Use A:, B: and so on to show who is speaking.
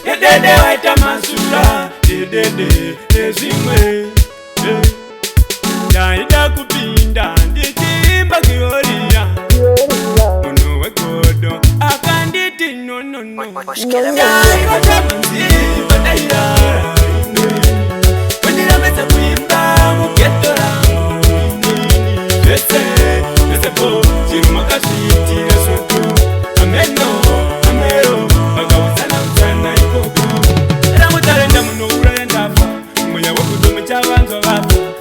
A: Dedede waita masura, dedede ezimwe. Yaida kupinda ndichimba Gloria. Muno wekodo akanditi no. Yaida tamanzi badaira. Wendira meza kuimba mugeto rangu. Lese po chiruma kasiti resotu. Ameno. Muno urenda fa, mwenye wakudumu chawanzo wafa.